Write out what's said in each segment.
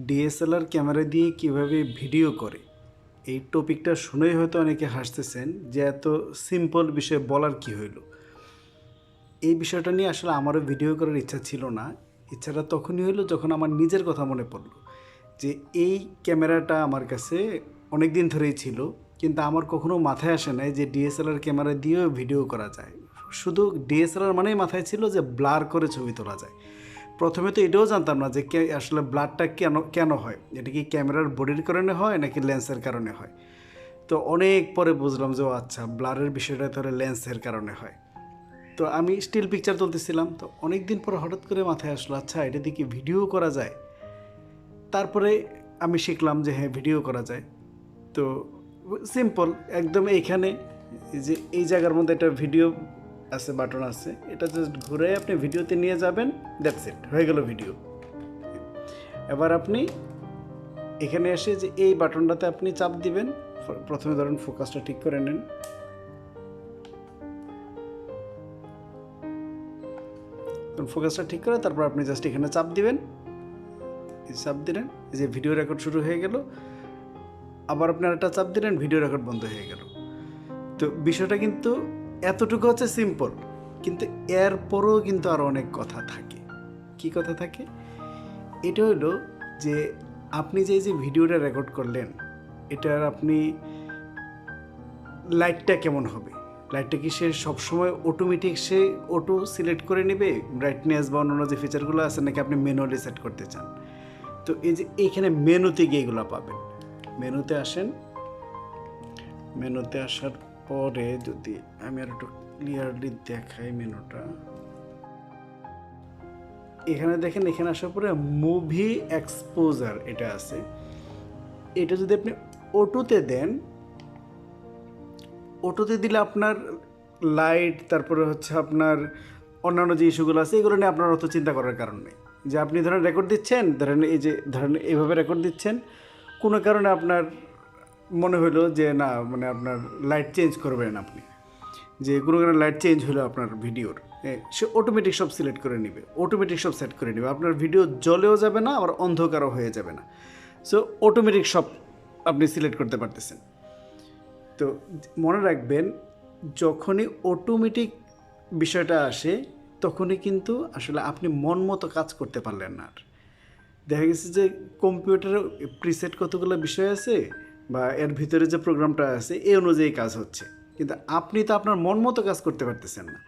DSLR camera দিয়ে কিভাবে video করে, এই টপিকটা শুনেই হয়তো অনেকে হাসতেছেন যে এত সিম্পল বিষয় বলার কি হইল। এই বিষয়টা নিয়ে আসলে আমারও ভিডিও করার ইচ্ছা ছিল না। ইচ্ছাটা তখনই হইলো যখন আমার নিজের কথা মনে পড়লো যে এই ক্যামেরাটা আমার কাছে অনেক দিন ধরেই ছিল, কিন্তু আমার কখনো মাথায় আসে নাই যে ডিএসএলআর ক্যামেরা দিয়েও ভিডিও করা যায়। শুধু ডিএসএলআর মানেই মাথায় ছিল যে ব্লার করে ছবি তোলা যায়। প্রথমে তো এটাও জানতাম না যে আসলে ব্লারটা কেন হয়, এটা কি ক্যামেরার বডির কারণে হয় নাকি লেন্সের কারণে হয়। তো অনেক পরে বুঝলাম যে ও আচ্ছা, ব্লারের বিষয়টা তাহলে লেন্সের কারণে হয়। তো আমি স্টিল পিকচার তুলতেছিলাম, তো অনেক দিন পরে হঠাৎ করে মাথায় আসলো আচ্ছা এটা দিয়ে কি ভিডিও করা যায়। তারপরে আমি শিখলাম যে হ্যাঁ, ভিডিও করা যায়। তো সিম্পল একদম, এইখানে যে এই জায়গার মধ্যে একটা ভিডিও আছে, বাটন আছে, এটা জাস্ট ঘুরে আপনি ভিডিওতে নিয়ে যাবেন, দ্যাটস ইট, হয়ে গেল ভিডিও। এবার আপনি এখানে এসে যে এই বাটনটাতে আপনি চাপ দিবেন। প্রথমে ধরুন ফোকাসটা ঠিক করে নেন, ফোকাসটা ঠিক করে তারপর আপনি জাস্ট এখানে চাপ দিবেন। চাপ দিলেন, এই যে ভিডিও রেকর্ড শুরু হয়ে গেল। আবার আপনার একটা চাপ দিলেন, ভিডিও রেকর্ড বন্ধ হয়ে গেল। তো বিষয়টা কিন্তু এতটুকু হচ্ছে সিম্পল, কিন্তু এরপরও কিন্তু আরও অনেক কথা থাকে। কি কথা থাকে? এটা হলো যে আপনি যে ভিডিওটা রেকর্ড করলেন, এটার আপনি লাইটটা কেমন হবে, লাইটটা কি সে সবসময় অটোমেটিক সে অটো সিলেক্ট করে নেবে, ব্রাইটনেস বা অন্যান্য যে ফিচারগুলো আছে, নাকি আপনি ম্যানুয়ালি সেট করতে চান? তো এই যে এইখানে মেনুতে গিয়ে এগুলো পাবেন। মেনুতে আসেন, মেনুতে আসার পরে যদি আমি আর একটু ক্লিয়ারলি দেখাই মেনুটা, এখানে দেখেন, এখানে আসার পরে মুভি এক্সপোজার এটা আছে। এটা যদি আপনি অটোতে দেন, অটোতে দিলে আপনার লাইট, তারপরে হচ্ছে আপনার অন্যান্য যে ইস্যুগুলো আছে, এগুলো নিয়ে আপনার অত চিন্তা করার কারণ নেই। যে আপনি ধরেন রেকর্ড দিচ্ছেন, ধরেন এই যে ধরেন এইভাবে রেকর্ড দিচ্ছেন, কোনো কারণে আপনার মনে হলো যে না, মানে আপনার লাইট চেঞ্জ করবেন আপনি, যে কোনো কারণে লাইট চেঞ্জ হলো আপনার ভিডিওর, সে অটোমেটিক সব সিলেক্ট করে নেবে, অটোমেটিক সব সেট করে নেবে। আপনার ভিডিও জ্বলেও যাবে না, আবার অন্ধকারও হয়ে যাবে না। সো অটোমেটিক সব আপনি সিলেক্ট করতে পারতেছেন। তো মনে রাখবেন, যখনই অটোমেটিক বিষয়টা আসে, তখনই কিন্তু আসলে আপনি মন মতো কাজ করতে পারলেন না। আর দেখা গেছে যে কম্পিউটারে প্রিসেট কতগুলো বিষয় আছে, বা এর ভিতরে যে প্রোগ্রামটা আছে এই অনুযায়ী কাজ হচ্ছে, কিন্তু আপনি তো আপনার মন মতো কাজ করতে পারতেছেন না।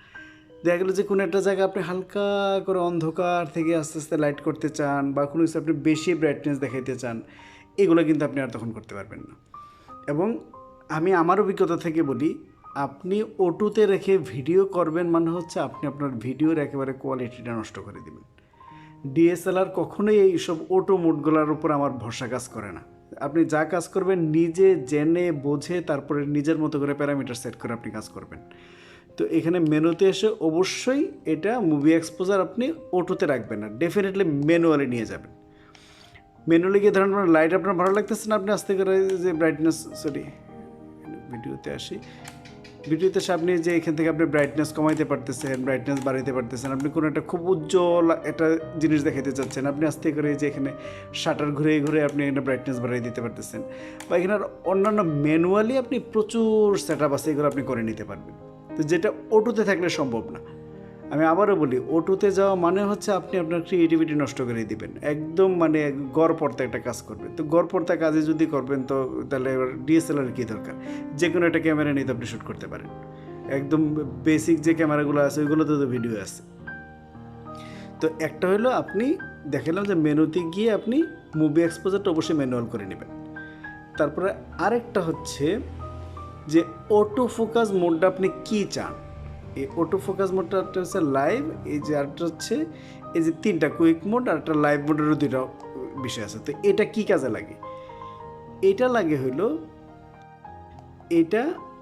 দেখা গেলো যে কোনো একটা জায়গায় আপনি হালকা করে অন্ধকার থেকে আস্তে আস্তে লাইট করতে চান, বা কোনো কিছু আপনি বেশি ব্রাইটনেস দেখাইতে চান, এগুলো কিন্তু আপনি আর তখন করতে পারবেন না। এবং আমি আমার অভিজ্ঞতা থেকে বলি, আপনি অটোতে রেখে ভিডিও করবেন মানে হচ্ছে আপনি আপনার ভিডিওর একেবারে কোয়ালিটিটা নষ্ট করে দেবেন। ডিএসএলআর কখনোই এইসব অটো মোডগুলোর উপর আমার ভরসা কাজ করে না। আপনি যা কাজ করবেন নিজে জেনে বোঝে, তারপরে নিজের মতো করে প্যারামিটার সেট করে আপনি কাজ করবেন। তো এখানে মেনুতে এসে অবশ্যই এটা মুভি এক্সপোজার আপনি অটোতে রাখবেন না, ডেফিনেটলি ম্যানুয়ালি নিয়ে যাবেন। ম্যানুয়ালি গিয়ে ধরেন লাইট আপনার ভালো লাগতেছে না, আপনি আস্তে করে যে ব্রাইটনেস, ভিডিওতে আসি, ভিডিওতে এসে আপনি যে এখান থেকে আপনি ব্রাইটনেস কমাইতে পারতেছেন, ব্রাইটনেস বাড়াইতে পারতেছেন। আপনি কোনো একটা খুব উজ্জ্বল একটা জিনিস দেখাতে চাচ্ছেন, আপনি আস্তে করে যে এখানে শাটার ঘুরে ঘুরে আপনি এখানে ব্রাইটনেস বাড়িয়ে দিতে পারতেছেন, বা এখানে অন্যান্য ম্যানুয়ালি আপনি প্রচুর সেট আপ আছে, এগুলো আপনি করে নিতে পারবেন। তো যেটা অটোতে থাকলে সম্ভব না। আমি আবারও বলি, অটোতে যাওয়া মানে হচ্ছে আপনি আপনার ক্রিয়েটিভিটি নষ্ট করে দিবেন, একদম মানে গড়পড়তা একটা কাজ করবেন। তো গড়পড়তা কাজে যদি করবেন, তো তাহলে এবার ডিএসএলআর কী দরকার? যে কোনো একটা ক্যামেরা নিয়ে তো আপনি শ্যুট করতে পারেন। একদম বেসিক যে ক্যামেরাগুলো আছে ওইগুলোতে তো ভিডিও আছে। তো একটা হলো আপনি দেখালাম যে মেনুতে গিয়ে আপনি মুভি এক্সপোজারটা অবশ্যই ম্যানুয়াল করে নেবেন। তারপরে আরেকটা হচ্ছে যে অটো ফোকাস মোডটা আপনি কী চান। এই অটো ফোকাস মোডটা একটা হচ্ছে লাইভ, এই যে আরেকটা হচ্ছে এই যে তিনটা কুইক মোড, আর একটা লাইভ মোডেরও দুইটা বিষয় আছে। তো এটা কি কাজে লাগে? এটা লাগে হইলো, এটা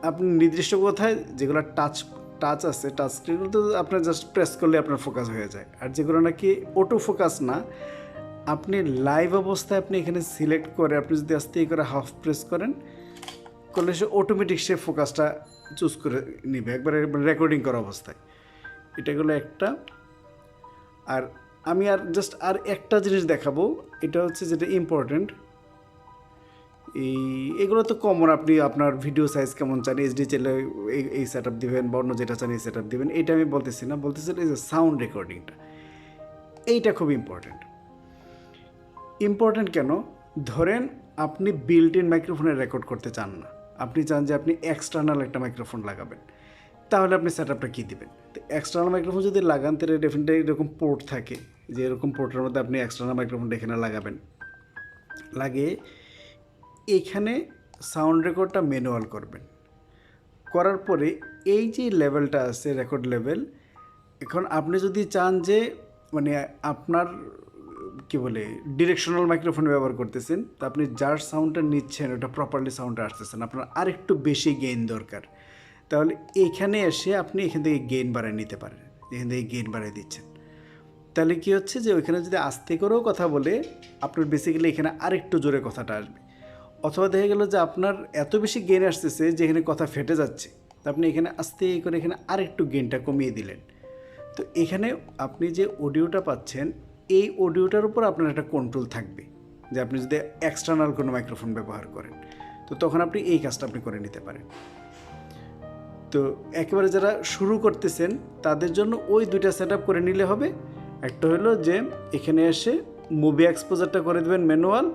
আপনি নির্দিষ্ট কোথায় যেগুলো টাচ আছে, টাচ স্ক্রিনগুলো তো আপনার জাস্ট প্রেস করলে আপনার ফোকাস হয়ে যায়। আর যেগুলো নাকি অটো ফোকাস না, আপনি লাইভ অবস্থায় আপনি এখানে সিলেক্ট করে আপনি যদি আস্তে করে হাফ প্রেস করেন, করলে সে অটোমেটিক সে ফোকাসটা চুজ করে নিবে একবারে রেকর্ডিং করা অবস্থায়। এটা হলো একটা। আর আমি আর জাস্ট আর একটা জিনিস দেখাবো, এটা হচ্ছে যেটা ইম্পর্টেন্ট। এগুলো তো কমন, আপনি আপনার ভিডিও সাইজ কেমন চান, এইচডি চাইলে এই সেট আপ দেবেন, বা অন্য যেটা চান এই সেট আপ দেবেন, এটা আমি বলতেছি না, বলতেছি এই যে সাউন্ড রেকর্ডিংটা, এইটা খুব ইম্পর্টেন্ট। ইম্পর্টেন্ট কেন? ধরেন আপনি বিল্ট ইন মাইক্রোফোনে রেকর্ড করতে চান না, আপনি চান যে আপনি এক্সটার্নাল একটা মাইক্রোফোন লাগাবেন, তাহলে আপনি সেট আপটা কী দেবেন? তো এক্সটার্নাল মাইক্রোফোন যদি লাগান তাহলে ডেফিনেটলি এরকম পোর্ট থাকে, যে এরকম পোর্টের মধ্যে আপনি এক্সটার্নাল মাইক্রোফোনটা এখানে লাগাবেন, লাগিয়ে এখানে সাউন্ড রেকর্ডটা ম্যানুয়াল করবেন। করার পরে এই যে লেভেলটা আছে রেকর্ড লেভেল, এখন আপনি যদি চান যে মানে আপনার কী বলে ডিরেকশনাল মাইক্রোফোন ব্যবহার করতেছেন, তো আপনি যার সাউন্ডটা নিচ্ছেন ওটা প্রপারলি সাউন্ডটা আসতেছেন, আপনার আরেকটু বেশি গেইন দরকার, তাহলে এখানে এসে আপনি এখান থেকে গেইন বাড়ায় নিতে পারেন, এখান থেকে গেইন বাড়ায় দিচ্ছেন। তাহলে কী হচ্ছে যে ওইখানে যদি আস্তে করেও কথা বলে, আপনার বেসিক্যালি এখানে আরেকটু জোরে কথাটা আসবে। অথবা দেখা গেল যে আপনার এত বেশি গেইন আসতেছে যে এখানে কথা ফেটে যাচ্ছে, তো আপনি এখানে আস্তে করে এখানে আরেকটু গেইনটা কমিয়ে দিলেন। তো এখানে আপনি যে অডিওটা পাচ্ছেন, এই অডিওটার উপর আপনার একটা কন্ট্রোল থাকবে, যে আপনি যদি এক্সটার্নাল কোনো মাইক্রোফোন ব্যবহার করেন, তো তখন আপনি এই কাজটা আপনি করে নিতে পারেন। তো একেবারে যারা শুরু করতেছেন তাদের জন্য ওই দুইটা সেট আপ করে নিলে হবে। একটা হলো যে এখানে এসে মুভি এক্সপোজারটা করে দেবেন ম্যানুয়াল,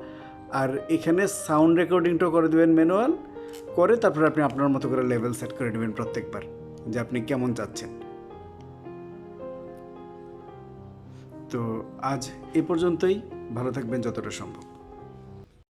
আর এখানে সাউন্ড রেকর্ডিংটাও করে দেবেন ম্যানুয়াল, করে তারপরে আপনি আপনার মতো করে লেভেল সেট করে নেবেন প্রত্যেকবার, যে আপনি কেমন চাচ্ছেন। তো আজ এ পর্যন্তই, ভালো থাকবেন যতটা সম্ভব।